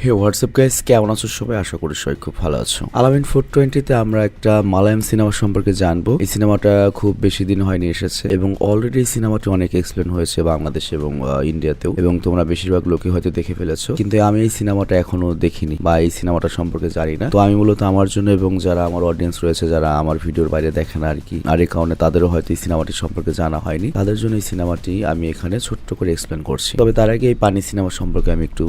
হে WhatsApp guys, কেমন আছো সবাই? আশা করি সবাই খুব ভালো আছো। আলামিন 420-তে আমরা একটা মালায়াম সিনেমা সম্পর্কে জানবো। এই সিনেমাটা খুব বেশি দিন হয়নি এসেছে এবং অলরেডি এই সিনেমাটি অনেক এক্সপ্লেন হয়েছে বাংলাদেশে এবং ইন্ডিয়াতেও, এবং তোমরা বেশিরভাগ লোকে হয়তো দেখে ফেলেছো, কিন্তু আমি এই সিনেমাটা এখনো দেখিনি বা এই সিনেমাটা সম্পর্কে জানি না। তো আমি মূলত আমার জন্য এবং যারা আমার অডিয়েন্স রয়েছে, যারা আমার ভিডিওর বাইরে দেখে না আর কি, আর এই কারণে তাদেরও হয়তো এই সিনেমাটি সম্পর্কে জানা হয়নি, তাদের জন্য এই সিনেমাটি আমি এখানে ছোট্ট করে এক্সপ্লেন করছি। তবে তার আগে এই পানি সিনেমা সম্পর্কে আমি একটু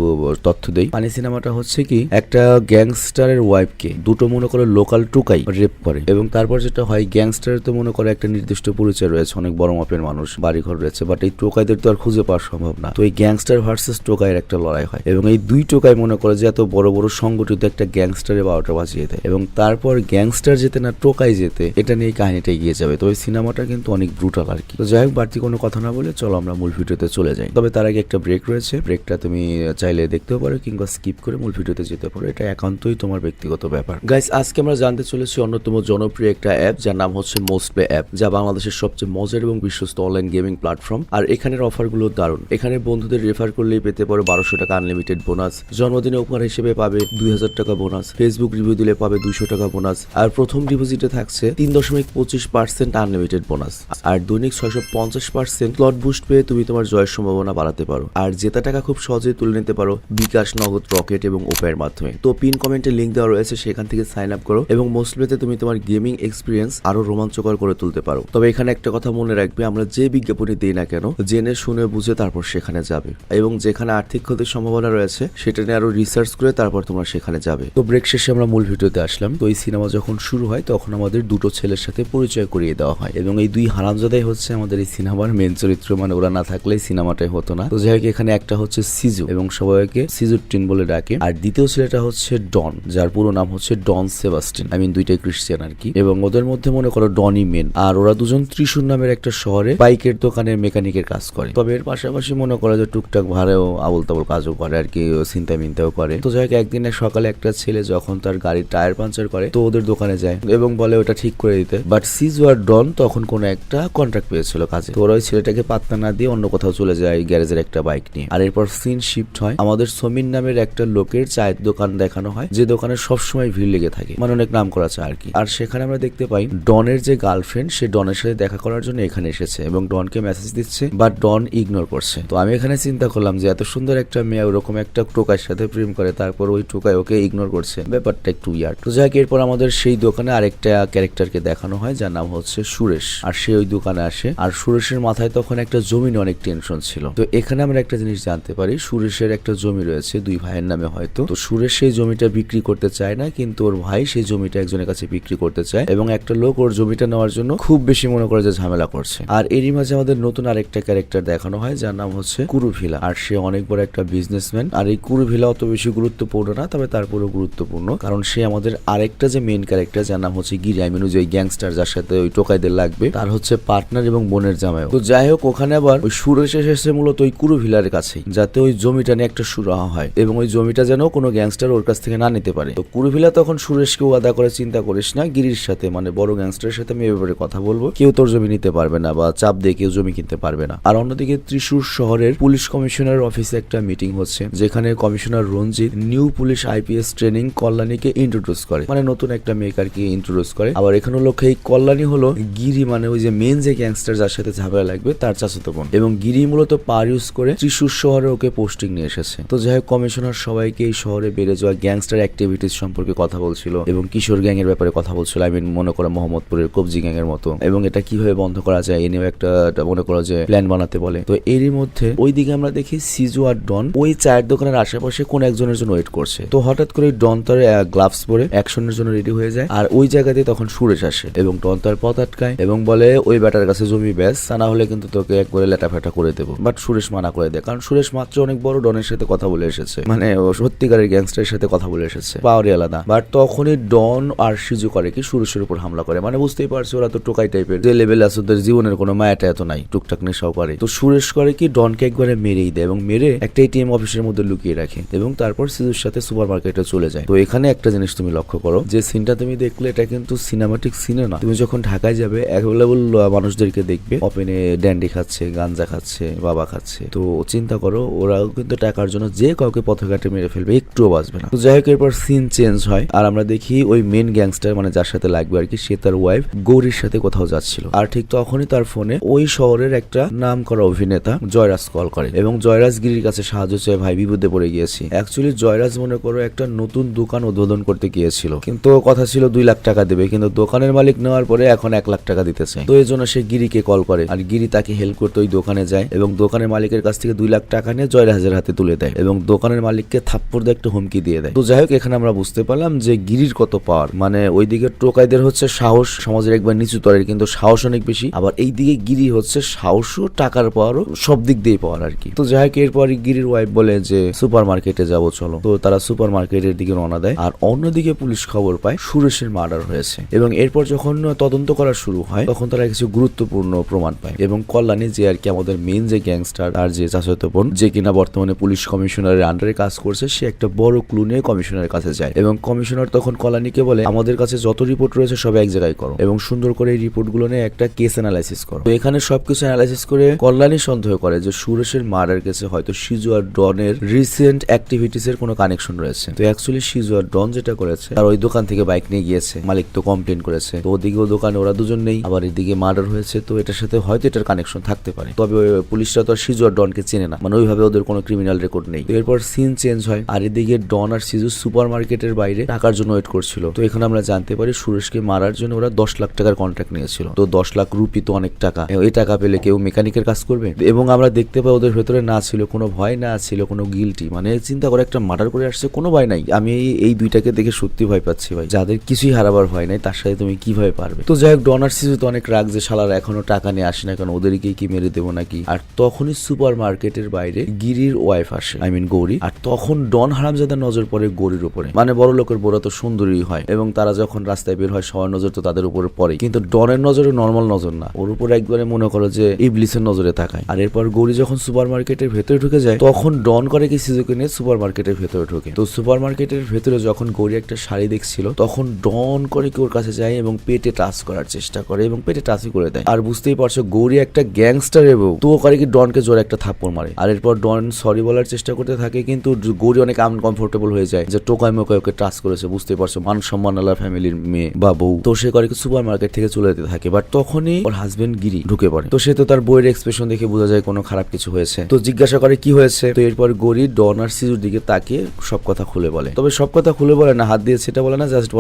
তথ্য দেই। পানি সিনেমাটা হচ্ছে কি, একটা গ্যাংস্টারের ওয়াইফকে দুটো মনে করে লোকাল টুকাই রেপ করে, এবং তারপর যেটা হয়, গ্যাংস্টারের তো মনে করে একটা নির্দিষ্ট পরিচয় রয়েছে, অনেক বড় মাপের মানুষ, বাড়িঘর রয়েছে, বাট এই টোকাইদের তো আর খুঁজে পাওয়া সম্ভব না। তো এই গ্যাংস্টার ভার্সেস টোকাইয়ের একটা লড়াই হয় এবং এই দুই টোকাই মনে করে যে এত বড় বড় সংগঠিত একটা গ্যাংস্টারের বারোটা বাজিয়ে দেয়, এবং তারপর গ্যাংস্টার যেতে না টোকাই যেতে, এটা নিয়ে কাহিনীটা এগিয়ে যাবে। তো এই সিনেমাটা কিন্তু অনেক ব্রুটাল আর কি। তো যাই হোক, বাড়তি কোনো কথা না বলে চলো আমরা মূল ভিডিওতে চলে যাই। তবে তার আগে একটা ব্রেক রয়েছে, ব্রেকটা তুমি চাইলে দেখতেও পারো কিংবা স্কিপ করে মূল ভিডিওতে যেতে পারো, এটা একান্তই তোমার ব্যক্তিগত ব্যাপার। গাইস, আজকে আমরা জানতে চলেছি অন্যতম জনপ্রিয় একটা অ্যাপ যার নাম হচ্ছে মোস্ট প্লে অ্যাপ, যা বাংলাদেশের সবচেয়ে মজার এবং বিশ্বস্ত অনলাইন গেমিং প্ল্যাটফর্ম। আর এখানের অফারগুলো দারুণ। এখানে বন্ধুদের রেফার করলেই পেতে পারো 1200 টাকা আনলিমিটেড বোনাস, জন্মদিনে উপহার হিসেবে পাবে 2000 টাকা বোনাস, ফেসবুক রিভিউ দিলে পাবে 200 টাকা বোনাস, আর প্রথম ডিপোজিটে থাকছে 3.25% আনলিমিটেড বোনাস, আর দৈনিক 650% স্লট বুস্ট পেয়ে তুমি তোমার জয়ের সম্ভাবনা বাড়াতে পারো। আর জেতা টাকা খুব সহজেই তুলে নিতে পারো বিকাশ, নগদ, রকেট এবং ওপের মাধ্যমে। তো পিন কমেন্টে লিংক দেওয়া রয়েছে, সেখান থেকে সাইন আপ করো এবং মোস্ট প্লেতে তুমি তোমার গেমিং এক্সপিরিয়েন্স আরো রোমাঞ্চকর করে তুলতে পারো। তবে এখানে একটা কথা মনে রাখবে, আমরা যে বিজ্ঞাপনই দিই না কেন, জেনে শুনে বুঝে তারপর সেখানে যাবে, এবং যেখানে আর্থিক ক্ষতির সম্ভাবনা রয়েছে সেটা নিয়ে আরো রিসার্চ করে তারপর তোমরা সেখানে যাবে। তো ব্রেক শেষে আমরা মূল ভিডিওতে আসলাম। তো এই সিনেমা যখন শুরু হয় তখন আমাদের দুটো ছেলের সাথে পরিচয় করিয়ে দেওয়া হয়, এবং এই দুই হারামজাদাই হচ্ছে আমাদের এই সিনেমার মেন চরিত্র, মানে ওরা না থাকলে সিনেমাটাই হতো না। তো যাই হোক, এখানে একটা হচ্ছে সিজু এবং সবাইকে সিজুটিন বলে ডাকে, আর দ্বিতীয় ছেলেটা হচ্ছে ডন, যার পুরো নাম হচ্ছে ডন সেবাস্টিন। আই মিন দুইটাই ক্রিশ্চিয়ান আর কি, এবং ওদের মধ্যে মনে করো ডনই মেন। আর ওরা দুজন ত্রিশূর নামের একটা শহরে বাইকের দোকানের মেকানিকের কাজ করে। তবে এর পাশাপাশি মনে করে যে টুকটাক ভাড়েও আবল তাবল কাজও করে আর কি, চিন্তা মিনতাও করে। তো যাই হোক, একদিনে সকালে একটা ছেলে যখন তার গাড়ির টায়ার পাঞ্চার করে, তো ওদের দোকানে যায় এবং বলে ওটা ঠিক করে দিতে। বাট সিজু আর ডন তখন কোনো একটা কন্ট্রাক্ট পেয়েছিল কাজে, তো ওরা ওই ছেলেটাকে পাত্তা না দিয়ে অন্য কোথাও চলে যায় গ্যারেজের একটা বাইক নিয়ে। আর এরপর সিন শিফট হয়, আমাদের সমীর নামের একটা লোকের চায়ের দোকান দেখানো হয়, যে দোকানে সবসময় ভিড় লেগে থাকে, মানে অনেক নাম করা চা আর কি। আর সেখানে আমরা দেখতে পাই ডনের যে গার্লফ্রেন্ড, সে ডনের সাথে দেখা করার জন্য এখানে এসেছে এবং ডনকে মেসেজ দিচ্ছে, বাট ডন ইগনোর করছে। তো আমি এখানে চিন্তা করলাম যে এত সুন্দর একটা মেয়ে ওরকম একটা টোকার সাথে প্রেম করে, তারপর ওই টোকায় ওকে ইগনোর করছে, ব্যাপারটা একটু ইয়ার। তো যাক, এরপর আমাদের সেই দোকানে আরেকটা ক্যারেক্টারকে দেখানো হয় যার নাম হচ্ছে সুরেশ, আর সে ওই দোকানে আসে। আর সুরেশের মাথায় তখন একটা জমি নিয়ে অনেক টেনশন ছিল। তো এখানে আমরা একটা জিনিস জানতে পারি, সুরেশের একটা জমি রয়েছে দুই ভাইয়ের নামে হয়তো। তো সুরেশ সেই জমিটা বিক্রি করতে চায় না, কিন্তু ওর ভাই সেই জমিটা একজনের কাছে বিক্রি করতে চায়, এবং একটা লোক ওর জমিটা নেওয়ার জন্য খুব বেশি মনে করে যে ঝামেলা করছে। আর এরই মাঝে আমাদের নতুন আরেকটা ক্যারেক্টার দেখানো হয় যার নাম হচ্ছে কুরুভিলা, আর সে অনেক বড় একটা বিজনেসম্যান। আর এই কুরুভিলা অত বেশি গুরুত্বপূর্ণ না, তবে তারপরেও গুরুত্বপূর্ণ, কারণ সে আমাদের আরেকটা যে মেইন ক্যারেক্টার যার নাম হচ্ছে গিরি, আই মিন ওই গ্যাংস্টার যার সাথে ওই টোকাইদের লাগবে, তার হচ্ছে পার্টনার এবং বোনের জামাই। তো যাই হোক, ওখানে আবার ওই সুরেশ এসেছে মূলত ওই কুরুভিলার কাছেই, যাতে ওই জমিটা নিয়ে একটা সুরাহা হয় এবং ওই জমিটা যেন কোনো গ্যাংস্টার ওর কাছ থেকে না নিতে পারে। তো কুরুভিলা তখন সুরেশকে ওয়াদা করে, চিন্তা করিস না, গিরির সাথে মানে বড় গ্যাংস্টারের সাথে আমি এ ব্যাপারে কথা বলবো, কেউ তোর জমি নিতে পারবে না বা চাপ দিয়ে কেউ জমি কিনতে পারবে না। আর অন্যদিকে ত্রিশূর শহরের পুলিশ কমিশনার অফিসে একটা মিটিং হচ্ছে, যেখানে commissioner Ranjit new police IPS training কল্যাণীকে ইন্ট্রোডিউস করে, মানে নতুন একটা মেকারকে ইন্ট্রোডিউস করে। আবার এখানে লোকে এই কল্যাণী হলো গিরি, মানে ওই যে মেন যে গ্যাংস্টার যার সাথে ঝামেলা লাগবে তার চাচাতো বোন, এবং গিরি মূলত পার ইউজ করে ত্রিশূর শহরে ওকে পোস্টিং নিয়ে এসেছে। তো যাই হোক, কমিশনার সবাইকে এই শহরে বেড়ে যাওয়া গ্যাংস্টার অ্যাক্টিভিটিস সম্পর্কে কথা বলছিল এবং কিশোর গ্যাং এর ব্যাপারে কথা বলছিল, আই মিন মনে করো মোহাম্মদপুরের কবজি গ্যাং এর মতো, এবং এটা কিভাবে বন্ধ করা যায় এ নিয়েও একটা মনে করো যে প্ল্যান বানাতে বলে। তো এরই মধ্যে ওইদিকে আমরা দেখি সিজু আর ডন ওই চায়ের দোকানের আশেপাশে কোন একজনের জন্য ওয়েট করছে। তো হঠাৎ করে ডন তার গ্লাভস পরে অ্যাকশনের জন্য রেডি হয়ে যায়, আর ওই জায়গাতে তখন সুরেশ আসে এবং ডন তার পথ আটকায় এবং বলে ওই ব্যাটার কাছে জমি ব্যাস, তা না হলে কিন্তু তোকে একবারে লেটা ফেটা করে দেবো। বাট সুরেশ মানা করে দেয়, কারণ সুরেশ মাত্র অনেক বড় ডনের সাথে কথা বলে এসেছে, মানে ও সত্যিকারের গ্যাংস্টারের সাথে কথা বলে এসেছে, পাওয়ারই আলাদা। বাট তখনই ডন আর সিজু করে কি সুরেশের উপর হামলা করে, মানে বুঝতেই পারছে ওরা তো টোকাই টাইপের, যে লেভেল আছে ওদের জীবনের কোনো মায়াটা এত নাই, টুকটাক নেশাও করে। তো সুরেশ করে কি ডনকে একবারে মেরেই দেয় এবং মেরে একটা এটিএম অফিসের মধ্যে লুকিয়ে রাখে, এবং তারপর সিজুর সাথে সুপার মার্কেটে চলে যায়। তো এখানে একটা জিনিস তুমি লক্ষ্য করো, যে সিনটা তুমি দেখলে এটা কিন্তু সিনেমাটিক সিনে না। তুমি যখন ঢাকায় যাবে অ্যাভেলেবল মানুষদেরকে দেখবে ওপেনে ড্যান্ডি খাচ্ছে, গাঞ্জা খাচ্ছে, বাবা খাচ্ছে। তো চিন্তা করো, ওরাও কিন্তু টাকার জন্য যে কাউকে পথে ঘাটে ঘাটে মেরে ফেলবে, একটুও বাঁচবে না। তো যাই হোক এরপর সিন চেঞ্জ হয় আর আমরা দেখি ওই মেন গ্যাংস্টার মানে যার সাথে লাগবে আর কি, সে তার ওয়াইফ গৌরীর সাথে কোথাও যাচ্ছিল। আর ঠিক তখনই তার ফোনে ওই শহরের একটা নাম করা অভিনেতা জয়রাজ কল করে এবং জয়রাজ গিরির কাছে সাহায্য চায়, ভাই বিপদে পড়ে গিয়েছি। অ্যাকচুয়ালি জয়রাজ মনে করো একটা নতুন দোকান উদ্বোধন করতে গিয়েছিল, কিন্তু কথা ছিল 2 লাখ টাকা দেবে, কিন্তু দোকানের মালিক নেওয়ার পরে এখন 1 লাখ টাকা দিতে চায়। তো এই জন্য সে গিরিকে কল করে আর গিরি তাকে হেল্প করতে ওই দোকানে যায় এবং দোকানের মালিকের কাছ থেকে 2 লাখ টাকা নিয়ে জয়রাজের হাতে তুলে দেয় এবং দোকানের মালিককে থাপ্পড় দিয়ে একটা হুমকি দিয়ে দেয়। তো যাই হোক এখানে আমরা বুঝতে পারলাম যে গিরির কত পাওয়ার, মানে ওইদিকে টোকাইদের হচ্ছে সাহস, সমাজের একবার নিচু তরের কিন্তু সাহস অনেক বেশি, আবার এইদিকে গিরি হচ্ছে সাহসও টাকার পাওয়ারও সব দিক দিয়ে পাওয়ার আর কি। তো যাই হোক এরপর গিরির ওয়াইফ বলে যে সুপার মার্কেটে যাবো চলো। তো তারা সুপার মার্কেটের দিকে রওনা দেয় আর অন্যদিকে পুলিশ খবর পায় সুরেশের মার্ডার হয়েছে এবং এরপর যখন তদন্ত করা শুরু হয় তখন তারা কিছু গুরুত্বপূর্ণ প্রমাণ পায় এবং কল্যাণী যে আর কি আমাদের মেইন যে গ্যাংস্টার আর যে চাচাতো বোন যে কিনা বর্তমানে পুলিশ কমিশনারের আন্ডারে কাজ করছে, সে একটা বড় ক্লু নিয়ে কমিশনারের কাছে যায় এবং কমিশনার তখন কল্যাণীকে বলে আমাদের কাছে যত রিপোর্ট রয়েছে সব এক জায়গায় করো এবং সুন্দর করে এই রিপোর্ট গুলো নিয়ে একটা কেস অ্যানালাইসিস করো। তো এখানে সবকিছু অ্যানালাইসিস করে কল্যাণী সন্দেহ করে যে সুরেশের মার্ডার কেসে হয়তো সিজু আর ডনের রিসেন্ট অ্যাক্টিভিটিস এর কোনো কানেকশন রয়েছে। তো অ্যাকচুয়ালি সিজু আর ডন যেটা করেছে তার ওই দোকান থেকে বাইক নিয়ে গিয়েছে, মালিক তো কমপ্লেন করেছে, তো ওদিকেও দোকানে ওরা দুজন নেই, আবার এদিকে মার্ডার হয়েছে, তো এটার সাথে হয়তো এটার কানেকশন থাকতে পারে। তবে পুলিশরা তো আর সিজু আর ডনকে চেনে না, মানে ওইভাবে ওদের কোনো ক্রিমিনাল রেকর্ড নেই। তো এরপর সিন চেঞ্জ হয় আর এদিকে ডন আর সিজু সুপার মার্কেটের বাইরে টাকার জন্য ওয়েট করছিল। তো এখানে আমরা জানতে পারি সুরেশকে মারার জন্য ওরা 10 লাখ টাকার কন্ট্রাক্ট নিয়েছিল। তো 10 লাখ রুপি তো অনেক টাকা, এই টাকা পেলে কেউ মেকানিকের কাজ করবে? এবং আমরা দেখতে পাই ওদের ভেতরে না ছিল কোনো ভয়, না ছিল কোনো গিল্টি, মানে চিন্তা করে একটা মার্ডার করে আসছে, কোনো ভয় নাই। আমি এই দুইটাকে দেখে সত্যি ভয় পাচ্ছি ভাই, যাদের কিছুই হারাবার ভয় নাই তার সাথে তুমি কিভাবে পারবে? তো যাই হোক ডন আর সিজু তো অনেক রাগ যে শালারা এখনো টাকা নিয়ে আসে না, কারণ ওদেরকে কি মেরে দেবো নাকি। আর তখনই সুপার মার্কেটের বাইরে গিরির ওয়াইফ আসে, আই মিন গৌরী, আর তখন ডন হারামজাদার নজর পড়ে গৌরীর উপরে। মানে বড় লোকের বোরা তো সুন্দরী হয় এবং তারা যখন রাস্তায় বের হয় সবার নজর তো তাদের উপরে পড়ে, কিন্তু ডনের নজরে নর্মাল নজর না, ওর উপরে একবারে মনে করো যে ইবলিসের নজরে তাকায়। আর এরপর গৌরী যখন সুপার মার্কেটের ভেতরে ঢুকে যায় তখন ডন করে কি সিজুকে নিয়ে সুপার মার্কেটের ভেতরে ঢুকে। তো সুপার মার্কেটের ভেতরে যখন গৌরী একটা শাড়ি দেখছিল তখন ডন করে কি ওর কাছে যায় এবং পেটে টাচ করার চেষ্টা করে এবং পেটে টাচই করে দেয়। আর বুঝতেই পারছো গৌরী একটা গ্যাংস্টার এবং তো করে কি ডনকে জোরে একটা থাপ্পড় মারে। আর এরপর ডন সরি বলার চেষ্টা করতে থাকে কিন্তু গৌরী অনেক আনকমফোর্টেবল হয়ে যায় যে টোকায় মোকায় ওকে টাচ করেছে, বুঝতেই পারছো মান সম্মান আল্লাহ ফ্যামিলির মেয়ে বা বউ। তো সে করে কি সুপার মার্কেট থেকে চলে যেতে থাকে, বাট তখনই ওর হাজবেন্ড গিরি ঢুকে পড়ে। তো সে তো তার বইয়ের এক্সপ্রেশন দেখে বোঝা যায় কোনো খারাপ কিছু হয়েছে, তো জিজ্ঞাসা করে কি হয়েছে। তো এরপর গৌরী ডন আর সিজুর দিকে তাকিয়ে সব কথা খুলে বলে, তবে সব কথা খুলে বলে না, হাত দিয়ে সেটা বলে না, জাস্ট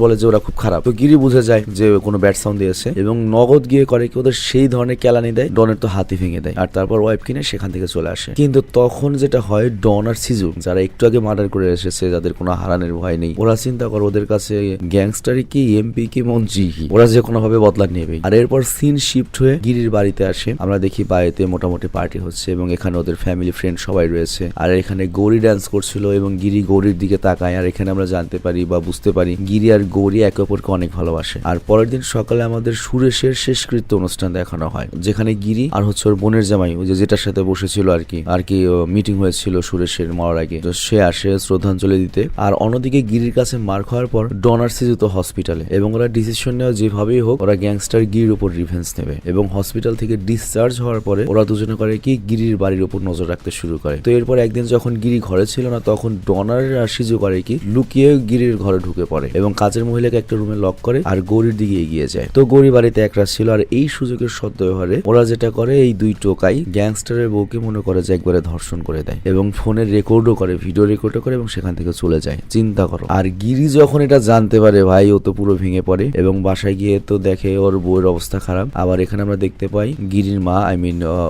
বলে যে ওরা খুব খারাপ। তো গিরি বুঝে যায় যে কোনো ব্যাড সাউন্ড দিয়েছে এবং নগদ গিয়ে করে কি ওদের সেই ধরনের কেলানি দেয়, ডনের তো হাতি ভেঙে দেয়। আর তারপর ওয়াইফ কিনে সেখান থেকে চলে আসে। কিন্তু তখন যেটা হয় ডন আর সিজু যারা একটু আগে মার্ডার করে এসেছে, যাদের কোনো হারানোর ভয় নেই, ওরা চিন্তা করে ওদের কাছে গ্যাংস্টারি কি এমপি কি মন্ত্রী কি, ওরা যে কোনো ভাবে বদলা নেবে। আর এরপর সিন শিফট হয়ে গিরির বাড়িতে আসে, আমরা দেখি বাড়িতে মোটামুটি পার্টি হচ্ছে এবং এখানে ওদের ফ্যামিলি ফ্রেন্ড সবাই রয়েছে। আর এখানে গৌরী ডান্স করছিল এবং গিরি গৌরীর দিকে তাকায়। আর এখানে আমরা জানতে পারি বা বুঝতে পারি গিরি আর গৌরী একে অপরকে অনেক ভালোবাসে। আর পরের দিন সকালে আমাদের সুরেশের শেষকৃত্য অনুষ্ঠান দেখানো হয়, যেখানে গিরি আর হচ্ছে ওর বোনের জামাই ওই যেটার সাথে বসেছিল আর কি মিটিং হয়েছিল সুরেশের মরার আগে, তো সে আসে শ্রদ্ধাঞ্জলি দিতে। আর অন্যদিকে গিরির কাছে মার খাওয়ার পর ডন আর সিজু তো হসপিটালে এবং ওরা ডিসিশন নেওয়া যেভাবেই হোক ওরা গ্যাংস্টার গিরির উপর রিভেঞ্জ নেবে এবং হসপিটাল থেকে ডিসচার্জ হওয়ার পরে ওরা দুজনে করে কি গিরির বাড়ির উপর নজর রাখতে শুরু করে। তো এরপর একদিন যখন গিরি ঘরে ছিল না তখন ডন আর সিজু করে কি লুকিয়ে গিরির ঘরে ঢুকে পড়ে এবং কাজের মহিলাকে একটা রুমে লক করে আর গৌরীর দিকে এগিয়ে যায়। তো গৌরী বাড়িতে এক রাত ছিল আর এই সুযোগের সদ্ব্যবহারে ওরা যেটা করে এই দুই টোকাই গ্যাংস্টারের বউকে মনে করে যে একবারে ধর্ষণ করে দেয় এবং ফোনের রেকর্ডও করে, ভিডিও রেকর্ডও করে এবং সেখান থেকে চলে যায়। চিন্তা করো। আর গিরি যখন এটা জানতে পারে ভাই ও তো পুরো ভেঙে পড়ে এবং বাসায় গিয়ে তো দেখে ওর বউয়ের অবস্থা খারাপ। আবার এখানে আমরা দেখতে পাই গিরির মা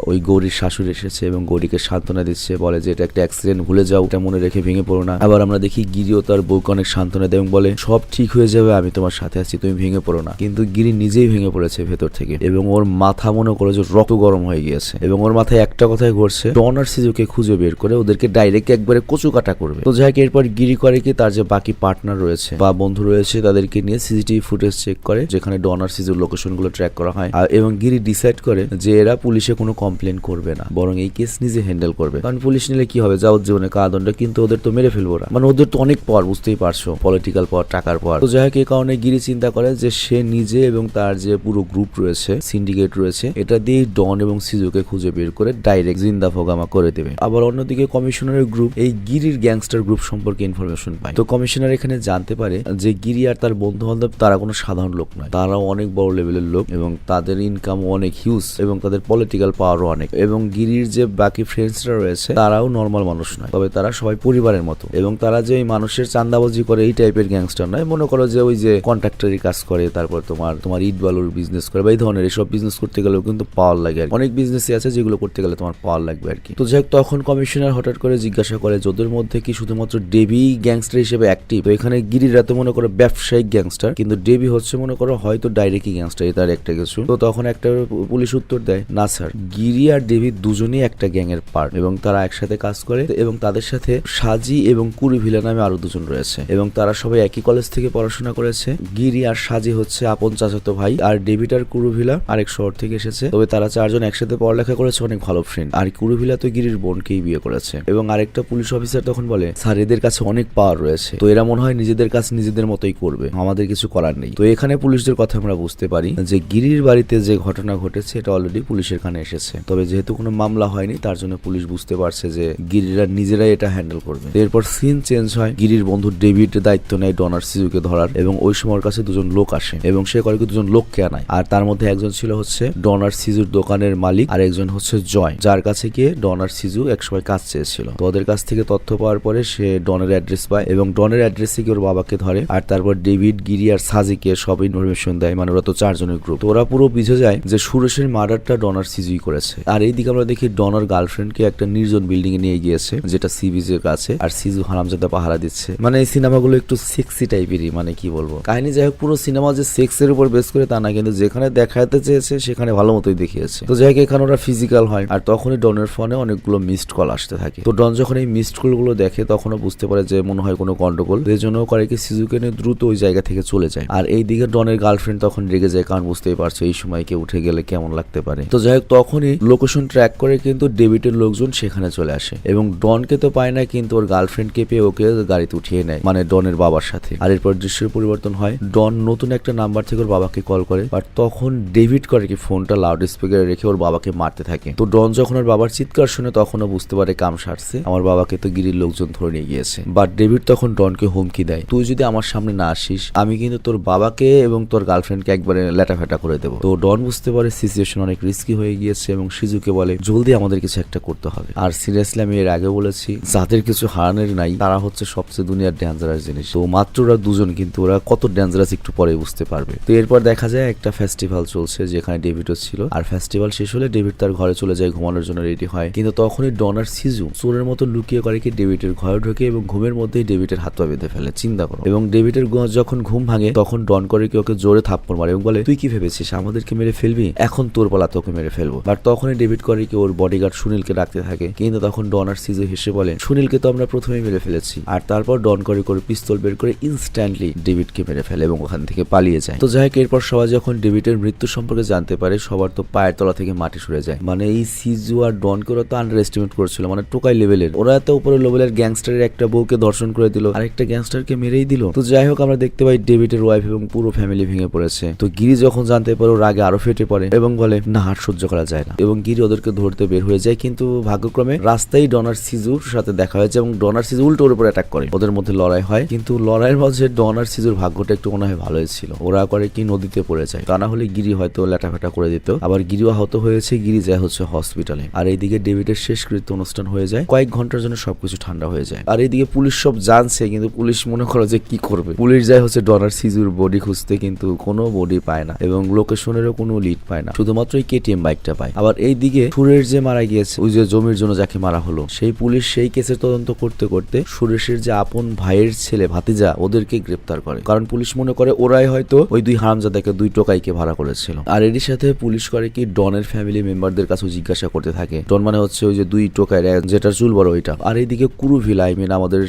ওই গৌরীর শাশুড়ি এসেছে এবং গৌরীকে সান্ত্বনা দিচ্ছে, বলে যে এটা একটা অ্যাক্সিডেন্ট, ভুলে যাও, এটা মনে রেখে ভেঙে পড়ো না। আবার আমরা দেখি গিরিও তার বউকে অনেক সান্ত্বনা দেয় এবং বলে সব ঠিক হয়ে যাবে, আমি তোমার সাথে আছি, তুমি ভেঙে পড়ো না। কিন্তু গিরি নিজেই ভেঙে পড়েছে ভেতর থেকে এবং ওর মাথা মনে করে যে রক্ত গরম হয়ে গিয়েছে এবং ওর মাথায় একটা কথাই ঘুরছে, ডন আর সিজুকে খুঁজে বের করে ওদেরকে ডাইরেক্ট একবারে কচু কাটা করবে। তো যাই এরপর গিরি করে কি তার যে বাকি পার্টনার রয়েছে বা বন্ধু রয়েছে তাদেরকে নিয়ে সিসিটিভি ফুটেজ চেক করে, যেখানে ডন আর সিজুর লোকেশন গুলো ট্র্যাক করা হয় এবং গিরি ডিসাইড করে যে এরা পুলিশে কোনো কমপ্লেন করবে না, বরং এই কেস নিজে হ্যান্ডেল করবে। কারণ পুলিশ নিলে কি হবে, যাওয়ার জীবনে কারাদণ্ড, কিন্তু ওদের তো মেরে ফেলবো না, মানে ওদের তো অনেক পাওয়ার, বুঝতেই পারছো, পলিটিক্যাল পাওয়ার, টাকার পাওয়ার। তো যাই হোক এই কারণে গিরি চিন্তা করে যে সে নিজে এবং তার যে পুরো গ্রুপ রয়েছে, সিন্ডিকেট রয়েছে, এটা দিয়ে ডন এবং সিজুকে খুঁজে বের করে ডাইরেক্ট জিন্দা ফোগামা করে দেবে। আবার অন্যদিকে কমিশনারের গ্রুপ এই গিরির গ্যাংস্টার গ্রুপ সম্পর্কে ইনফরমেশন পায়। তো কমিশনার এখানে জানতে পারে যে গিরি আর তার বন্ধু বান্ধব তারা কোনো সাধারণ লোক নয়, তারাও অনেক বড় লেভেলের লোক এবং তাদের ইনকাম অনেক হিউজ এবং তাদের পলিটিক্যাল পাওয়ারও অনেক। এবং গিরির যে বাকি ফ্রেন্ডসরা রয়েছে তারাও নর্মাল মানুষ নয়, তবে তারা সবাই পরিবারের মতো এবং তারা যে ওই মানুষের চান্দাবাজি করে এই টাইপের গ্যাংস্টার নয়। মনে করো যে ওই যে কন্ট্রাক্টরি কাজ করে, তারপর তোমার ইট বালুর বিজনেস করে বা এই ধরনের এসব বিজনেস করতে গেলেও কিন্তু পাওয়ার লাগে। অনেক বিজনেসই আছে যেগুলো করতে গেলে তোমার পাওয়ার লাগবে আর কি। তো যাই হোক, তখন কমিশনার হঠাৎ করে জিজ্ঞাসা করে ওদের মধ্যে কি শুধুমাত্র ডেভি গ্যাংস্টার হিসেবে অ্যাক্টিভ। তো এখানে গিরিরা তো মনে করো ব্যবসায়িক গ্যাংস্টার, কিন্তু ডেভি হচ্ছে মনে করো হয়তো ডাইরেক্টলি গ্যাংস্টার, তার একটা কিছু। তো তখন একটা পুলিশ উত্তর দেয় না স্যার, গিরি আর ডেভি দুজনেই একটা গ্যাং এর পার্ট এবং তারা একসাথে কাজ করে এবং তাদের সাথে সাজি এবং কুড়িভিলা নামে আরো দুজন রয়েছে এবং তারা সবাই একই কলেজ থেকে পড়াশোনা করেছে। গিরি আর সাজি হচ্ছে আপন চাচাতো ভাই আর ডেভিড আর কুড়িভিলা আরেক শহর থেকে এসেছে, তবে তারা চারজন একসাথে পড়ালেখা করেছে, অনেক ভালো ফ্রেন্ড। আর কুড়িভিলা তো গিরির বোনকেই বিয়ে করেছে। এবং আরেকটা পুলিশ অফিসার তখন বলে স্যার এদের কাছে অনেক পাওয়ার রয়েছে, তো এরা মনে হয় নিজেদের কাছে নিজেদের মতোই করবে, আমাদের কিছু করার নেই। তো এখানে পুলিশদের কথা আমরা বুঝতে পারি যে গিরির বাড়িতে যে ঘটনা ঘটেছে এটা অলরেডি পুলিশের কানে এসেছে, তবে যেহেতু কোনো মামলা হয়নি তার জন্য পুলিশ বুঝতে পারছে যে গিরিরা নিজেরাই এটা হ্যান্ডেল করবে। এরপর সিন চেঞ্জ হয়, গিরির বন্ধু ডেভিড দায়িত্ব নেয় ডন আর সিজুকে ধরার এবং ওই সময়ের কাছে দুজন লোক আসে এবং সে করে দুজন লোককে আনায়। আর তার মধ্যে একজন ছিল হচ্ছে ডন আর সিজুর দোকানের মালিক আর একজন হচ্ছে জয়, যার কাছে গিয়ে ডন আর সিজু একসময় কাজ চেয়েছিল। তো ওদের কাছ থেকে তথ্য পাওয়ার পরে সে ডনের অ্যাড্রেস পায় এবং ডনের অ্যাড্রেসে গিয়ে ওর বাবাকে ধরে। আর তারপর ডেভিড, গিরি আর সাজিকে সব ইনফরমেশন দেয়, মানে ওরা তো চারজনের গ্রুপ। তো ওরা পুরো বুঝে যায় যে সুরেশের মার্ডারটা ডন আর সিজুই করেছে। আর এইদিকে আমরা দেখি ডনার গার্লফ্রেন্ডকে একটা নির্জন বিল্ডিং এ নিয়ে গিয়েছে যেটা সি বিচের কাছে, আর সিজু হারামজাদা পাহারা দিচ্ছে। মানে এই সিনেমাগুলো একটু সেক্সি টাইপেরই, মানে কি বলবো, কাহিনী যাই হোক পুরো সিনেমা যে সেক্সের উপর বেস করে তা না, কিন্তু যেখানে দেখাতে চেয়েছে সেখানে ভালো মতোই দেখিয়েছে। তো যাই হোক এখানে ওরা ফিজিক্যাল হয় আর তখনই ডনের ফোনে অনেকগুলো মিসড কল আসতে থাকে। তো ডন যখন এই মিসড কল গুলো দেখে তখনও বুঝতে পারে যে মনে হয় কোনো গন্ডগোল, এর জন্য করে কি সিজুকে নিয়ে দ্রুত ওই জায়গা থেকে চলে যায়। আর এইদিকে ডনের গার্লফ্রেন্ড তখন রেগে যায়, কারণ বুঝতেই পারছো এই সময় কেউ উঠে গেলে কেমন লাগতে পারে। তো যাই হোক তখনই লোকেশন ট্র্যাক করে কিন্তু ডেভিডের লোকজন সেখানে চলে আসে এবং ডনকে তো পায় না, কিন্তু ওর গার্লফ্রেন্ডকে পেয়ে ওকে গাড়িতে উঠিয়ে নেয়, মানে ডনের বাবার সাথে। আর এরপর দৃশ্যের পরিবর্তন হয়, ডন নতুন একটা নাম্বার থেকে ওর বাবাকে কল করে, বাট তখন ডেভিড করে কি ফোনটা লাউড স্পিকারে রেখে ওর বাবাকে মারতে থাকে। তো ডন যখন ওর বাবার চিৎকার শুনে তখনও বুঝতে পারে কাম সারছে, আমার বাবাকে তো গিরির লোকজন ধরে নিয়ে গিয়েছে। বাট ডেভিড তখন ডনকে হুমকি দেয়, তুই যদি আমার সামনে না আসিস আমি কিন্তু তোর বাবাকে এবং তোর গার্লফ্রেন্ডকে একবারে ল্যাটাফেটা করে দেবো। তো ডন বুঝতে পারে সিচুয়েশন অনেক রিস্কি হয়ে গিয়েছে এবং সিজুকে বলে জলদি আমাদের কিছু একটা করতে হবে। আর সিরিয়াসলি আমি এর আগে বলেছি যাদের কিছু হারানোর নাই তারা হচ্ছে সবচেয়ে দুনিয়ার ডেঞ্জারাস জিনিস। তো মাত্র ওরা দুজন, কিন্তু ওরা কত ডেঞ্জারাস একটু পরে বুঝতে পারবে। তো এরপর দেখা যায় একটা ফেস্টিভ্যাল চলছে যেখানে ডেভিডও ছিল, আর ফেস্টিভ্যাল শেষ হলে ডেভিড তার ঘরে চলে যায় ঘুমানোর জন্য রেডি হয়। কিন্তু তখনই ডন আর সিজু চোরের মতো লুকিয়ে করে কি ডেভিডের ঘরে ঢোকে এবং ঘুমের মধ্যেই ডেভিডের হাত পা বেঁধে ফেলে, চিন্তা করো। এবং ডেভিডের যখন ঘুম ভাঙে তখন ডন করে কি ওকে জোরে থাপ্পড় মারে এবং বলে তুই কি ভেবেছিস আমাদেরকে মেরে ফেলবি, এখন তোর পালা, তোকে মেরে ফেলবো। বাট তখনই ডেভিড করে কি ওর বডিগার্ড সুনীলকে ডাকতে থাকে, কিন্তু তখন ডন আর সিজু হেসে বলে সুনীলকে তো আমরা প্রথমেই মেরে ফেলেছি। আর তারপর ডন করে পিস্তল বের করে ইনস্ট্যান্টলি ডেভিডকে মেরে ফেলে এবং ওখান থেকে পালিয়ে যায়। তো যাই হোক এরপর সবাই যখন ডেভিডের মৃত্যু সম্পর্কে জানতে পারে সবার তো পায়ের তলা থেকে মাটি সরে যায়। মানে এই সিজু আর ডনকে ওরা তো আন্ডার এস্টিমেট করছিল, মানে টোকাই লেভেলের, ওরা এত উপরে লেভেলের গ্যাংস্টারের একটা বউকে ধর্ষণ করে দিল আর একটা গ্যাংস্টারকে মেরেই দিল। তো যাই হোক আমরা দেখতে পাই ডেভিডের ওয়াইফ এবং পুরো ফ্যামিলি ভেঙে পড়েছে। তো গিরি যখন জানতে পারে ওর আগে আরো ফেটে পড়ে এবং বলে না আর সহ্য করা যায় না এবং গিরি ওদেরকে ধরতে বের হয়ে যায়। কিন্তু ভাগ্যক্রমে রাস্তায় ডনার সিজুর সাথে দেখা হয়েছে এবং ডনার সিজু উল্টো ওর উপর অ্যাটাক করে, ওদের মধ্যে লড়াই হয়। কিন্তু লড়াইয়ের মাঝে ডনার সিজুর ভাগ্যটা একটু মনে হয় ভালোই ছিল, ওরা করে কি নদীতে পড়ে যায়, তা না হলে গিরি হয়তো ল্যাটাফেটা করে দিত। আবার গিরিও আহত হয়েছে, গিরি যায় হচ্ছে হসপিটালে। আর এইদিকে ডেভিডের শেষকৃত্য অনুষ্ঠান হয়ে যায়, কয়েক ঘন্টার জন্য সবকিছু ঠান্ডা হয়ে যায়। আর এইদিকে পুলিশ সব জানছে, কিন্তু পুলিশ মনে করো যে কি করবে, পুলিশ যায় হচ্ছে ডনার সিজুর বডি খুঁজতে, কিন্তু কোনো বডি পায় না এবং লোকেশনেরও কোনো লিড পায় না, শুধুমাত্র এই কেটিএম বাইকটা পায়। আবার এইদিকে সুরেশ যে মারা গিয়েছে, ওই যে জমির জন্য যাকে মারা হলো, সেই পুলিশ সেই কেসের তদন্ত করতে করতে সুরেশের যে আপন ভাইয়ের ছেলে ভাতিজা ওদেরকে গ্রেপ্তার করে, কারণ পুলিশ মনে করে ওরাই হয়তো ওই দুই হারামজাদাকে দুই টোকাইকে ভাড়া করেছিল। আর এরই সাথে পুলিশ করে কি ডনের ফ্যামিলি মেম্বারদের কাছে জিজ্ঞাসা করতে থাকে, ডন মানে হচ্ছে ওই যে দুই টোকাই যেটার চুল বড় ওইটা। আর এইদিকে কুরুভিলা, আই মিন আমাদের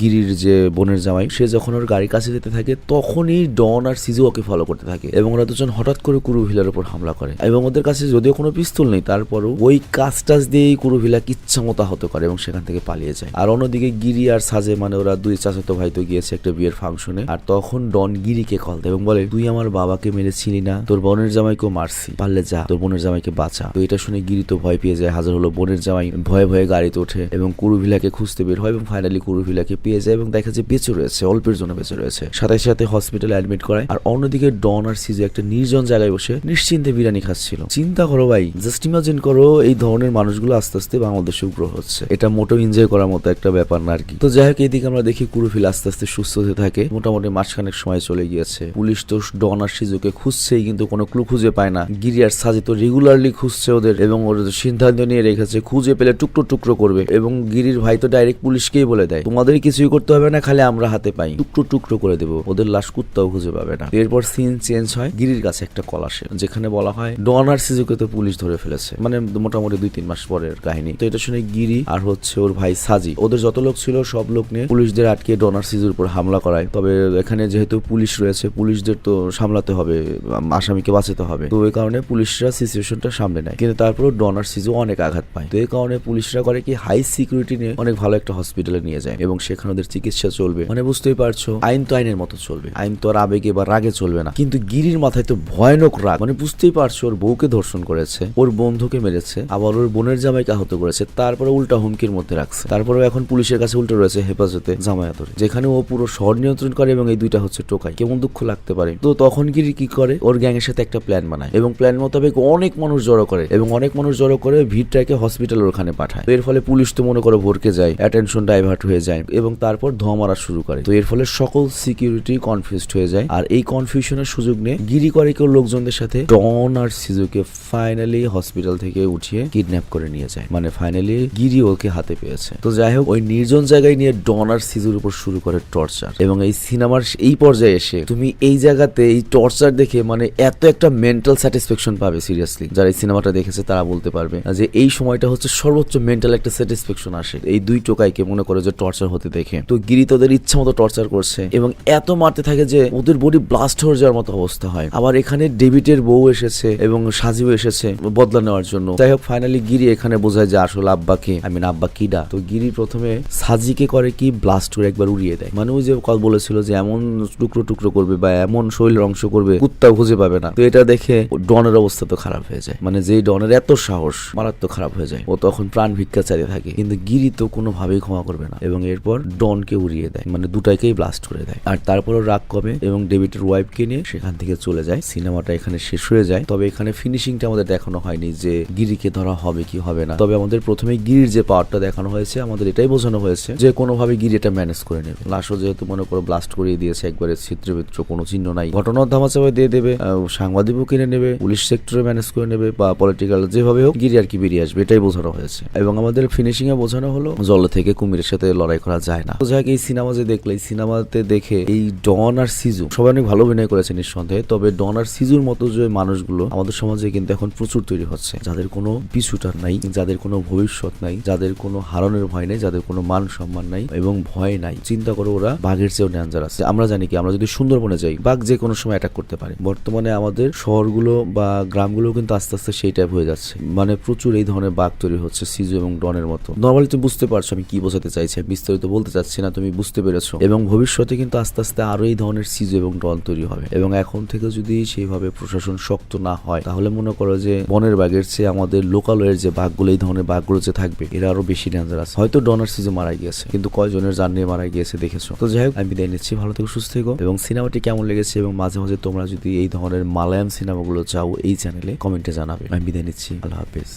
গিরির যে বোনের জামাই, সে যখন ওর গাড়ির কাছে যেতে থাকে তখনই ডন আর সিজু ওকে ফলো করতে থাকে এবং ওরা দুজন হঠাৎ করে কুরুভিলার উপর হামলা করে এবং ওদের কাছে যদিও কোনো পিস্তল নেই তারপরও ওই কাজটাজ দিয়েই কুরুভিলা ইচ্ছা মতো আহত করে এবং সেখান থেকে পালিয়ে যায়। আর অন্যদিকে গিরি আর সাজে, মানে ওরা দুই চাচাতো ভাই তো গিয়েছে একটা বিয়ের ফাংশনে। আর তখন ডন গিরিকে কল দেয় এবং বলে তুই আমার বাবাকে মেরেছিলি না, তোর বোনের জামাইকেও মারছি, পারলে যা তোর বোনের জামাইকে বাঁচা। তো এটা শুনে গিরি তো ভয় পেয়ে যায়, হাজার হলো বোনের জামাই ভয়ে ভয়ে গাড়িতে ওঠে এবং এবং কুরুভিলাকে খুঁজতে বের হয় এবং ফাইনালি কুরুভিলাকে পেয়ে যায় এবং দেখা যায় বেঁচে রয়েছে, অল্পের জন্য বেঁচে রয়েছে। সাথে সাথে হসপিটালে অ্যাডমিট করায়। আর অন্যদিকে ডন আর সিজু একটা নির্জন জায়গায় বসে নিশ্চিন্তে বিরিয়ানি খাচ্ছিল। চিন্তা করো ভাই, জাস্ট ইমাজিন করো এই ধরনের মানুষগুলো আস্তে আস্তে বাংলাদেশে উগ্র হচ্ছে। এটা মোটেও এনজয় করার মতো একটা ব্যাপার না আর কি। তো যাই হোক, এইদিকে আমরা দেখি কুরুভিলা আস্তে আস্তে সুস্থ হতে থাকে। মোটামুটি মাসখানেক সময় চলে গিয়েছে। পুলিশ তো ডন আর সিজুকে খুঁজছেই, কিন্তু কোনো ক্লু খুঁজে পায় না। গিরি আর সাজি তো রেগুলারলি খুঁজছে ওদের এবং ওরা সিদ্ধান্ত নিয়ে রেখেছে খুঁজে পেলে টুকরো টুকরো করবে। এবং গিরির ভাই তো ডাইরেক্ট পুলিশকেই বলে দেয়, তোমাদের কিছুই করতে হবে না, খালি আমরা হাতে পাই, টুকরো টুকরো করে দেবো, ওদের লাশ কুত্তাও খুঁজে পাবে না। এরপর সিন চেঞ্জ হয়, গিরির কাছে একটা কল আসে যেখানে বলা হয় ডন আর সিজুকে তো পুলিশ ধরে ফেলেছে। মানে মোটামুটি 2-3 মাস পরের কাহিনী। তো এটা শুনে গিরি আর হচ্ছে ওর ভাই সাজি ওদের যত লোক ছিল সব লোক নিয়ে পুলিশদের আটকে ডন আর সিজুর উপর হামলা করায়। তবে এখানে যেহেতু পুলিশ রয়েছে, পুলিশদের তো সামলাতে হবে, আসামিকে বাঁচাতে হবে। তো এই কারণে পুলিশরা সিচুয়েশনটা সামলে নেয়। কিন্তু তারপরও ডন আর সিজু অনেক আঘাত পায়। তো এই কারণে পুলিশরা করে কি হাই সিকিউরিটি নিয়ে অনেক ভালো একটা হসপিটালে নিয়ে যায় এবং সেখানে ওদের চিকিৎসা চলবে। মানে বুঝতেই পারছো, আইন তো আইনের মতো চলবে, আইন তো আর আবেগে বা রাগে চলবে না। কিন্তু গিরির মাথায় তো ভয়ানক রাগ। মানে বুঝতেই পারছো, ওর বউকে ধর্ষণ করেছে, ওর বন্ধুকে মেরেছে, আবার ওর বোনের জামাইকে আহত করেছে, তারপরে উল্টা হুমকির মধ্যে রাখছে। তারপরে এখন পুলিশের কাছে উল্টো রয়েছে হেফাজতে জামায়াতের, যেখানে ও পুরো শহর নিয়ন্ত্রণ করে এবং এই দুইটা হচ্ছে টোকাই। কেমন দুঃখ লাগতে পারে। তো তখন গিরি কি করে, ওর গ্যাংয়ের সাথে একটা প্ল্যান বানায় এবং প্ল্যান মোতাবেক অনেক মানুষ জড়ো করে এবং অনেক মানুষ জড়ো করে ভিড়টাকে হসপিটালের ওখানে পাঠায়। তো এর ফলে পুলিশ তো মনে করো ভরকে যায়, অ্যাটেনশন ডাইভার্ট হয়ে যায় এবং তারপর ধোঁয়া মারা শুরু করে। তো এর ফলে সকল সিকিউরিটি কনফিউজড হয়ে যায়। আর এই কনফিউশনের সুযোগ নিয়ে গিরি করে কেউ লোকজনদের সাথে ডন আর সিজুকে ফাইনালি হসপিটাল থেকে উঠিয়ে কিডন্যাপ করে নিয়ে যায়। মানে ফাইনালি গিরি ওকে হাতে পেয়েছে। তো যাই হোক, ওই নির্জন জায়গায় নিয়ে ডন আর সিজুর উপর শুরু করে টর্চার। এবং এই সিনেমার এই পর্যায়ে এসে তুমি এই জায়গাতে এই টর্চার দেখে মানে এত একটা মেন্টাল স্যাটিসফ্যাকশন পাবে। সিরিয়াসলি যারা এই সিনেমাটা দেখেছে তারা বলতে পারবে যে এই সময়টা হচ্ছে সর্বোচ্চ মেন্টাল একটা স্যাটিসফ্যাকশন আসে এই দুই টোকাইকে মনে করে যে টর্চার হতে দেখে। তো গিরি তোদের ইচ্ছা মতো টর্চার করছে এবং এত মারতে থাকে যে ওদের বডি ব্লাস্ট হয়ে যাওয়ার মতো অবস্থা হয়। আবার এখানে ডেভিডের বউ এসেছে এবং সাজিও এসেছে বদলা নেওয়ার জন্য। যাই হোক, ফাইনালি গিরি এখানে বোঝায় যে আসলে আব্বাকে আব্বা কিডা। তো গিরি প্রথমে সাজিকে করে কি ব্লাস্ট করে একবার উড়িয়ে দেয়। মানে ওই যে কথা বলেছিল যে এমন টুকরো টুকরো করবে বা এমন শরীরের অংশ করবে কুত্তাও খুঁজে পাবে না। তো এটা দেখে ডনের অবস্থা তো খারাপ হয়ে যায়। মানে যে ডনের এত সাহস, মারাত্মক খারাপ হয়ে যায়। ও তখন প্রাণ ভিক্ষা চাইতে থাকে, কিন্তু গিরি তো কোনোভাবেই ক্ষমা করবে না এবং এরপর ডনকে উড়িয়ে দেয়, মানে দুটাকেই ব্লাস্ট করে দেয়। আর তারপরও রাগ কমে এবং ডেভিডের ওয়াইফকে নিয়ে সেখান থেকে চলে যায়। সিনেমাটা এখানে শেষ হয়ে যায়। তবে এখানে ফিনিশিংটা আমাদের দেখানো হয়নি যে গিরিকে ধরা হবে কি হবে না। তবে আমাদের প্রথমে গিরির যে পাওয়ারটা দেখানো হয়েছে, আমাদের এটাই বোঝানো হয়েছে যে কোনোভাবে গিরি এটা ম্যানেজ করে নেবে। লাশও যেহেতু মনে করো ব্লাস্ট করিয়ে দিয়েছে, একবারে ছিদ্রবিত্র কোনো চিহ্ন নাই, ঘটনার ধামাচাপা দিয়ে দেবে, সাংবাদিকও কিনে নেবে, পুলিশ সেক্টরে ম্যানেজ করে নেবে বা পলিটিক্যাল যেভাবে হোক গিরি আর কি বেরিয়ে আসবে, এটাই বোঝানো হয়েছে। এবং আমাদের ফিনিশিং এ বোঝানো হলো জল থেকে কুমিরের সাথে লড়াই করা যায় না। তো যাই হোক, এই সিনেমা যে দেখলে, এই সিনেমাতে দেখে এই ডন আর সিজু সবাই অনেক ভালো অভিনয় করেছে নিঃসন্দেহে। তবে ডন আর সিজুর মতো যে মানুষগুলো আমাদের সমাজে কিন্তু এখন প্রচুর তৈরি হচ্ছে, যাদের কোনো পিছুটার নাই, যাদের কোনো ভবিষ্যৎ নাই, যাদের কোনো হারানোর ভয় নেই, যাদের কোনো মান সম্মান নাই এবং ভয় নাই। চিন্তা করো, ওরা বাঘের চেয়েও ডেঞ্জার আছে। আমরা জানি কি, আমরা যদি সুন্দরবনে যাই বাঘ যে কোনো সময় অ্যাটাক করতে পারে। বর্তমানে আমাদের শহরগুলো বা গ্রামগুলো কিন্তু আস্তে আস্তে সেই টাইপ হয়ে যাচ্ছে। মানে প্রচুর এই ধরনের বাঘ তৈরি হচ্ছে সিজু এবং ডনের মতো। নর্মালি তুমি বুঝতে পারছো আমি কি বোঝাতে চাইছি, বিস্তারিত বলতে চাচ্ছি না, তুমি বুঝতে পেরেছো। এবং ভবিষ্যতে কিন্তু আস্তে আস্তে আরো এই ধরনের সিজু এবং ডন তৈরি হবে। এবং এখন থেকে যদি সেইভাবে প্রশাসন শক্ত না হয়, তাহলে মনে করো যে বনের বাঘের চেয়ে আমাদের লোকালয়ের যে বাঘগুলো, এই ধরনের বাঘগুলো যে থাকবে, এরা আরো বেশি ডেঞ্জারাস। হয়তো ডন আর সিজু মারা গিয়েছে, কিন্তু কয়জনের জান নিয়ে মারা গিয়েছে দেখেছো। তো যাই হোক, আমি বিদায় নিচ্ছি, ভালো থেকো, সুস্থ থেকো। এবং সিনেমাটি কেমন লেগেছে এবং মাঝে মাঝে তোমরা যদি এই ধরনের মালায়াম সিনেমাগুলো চাও এই চ্যানেলে কমেন্টে জানাবে। আমি বিদায় নিচ্ছি, আল্লাহ হাফেজ।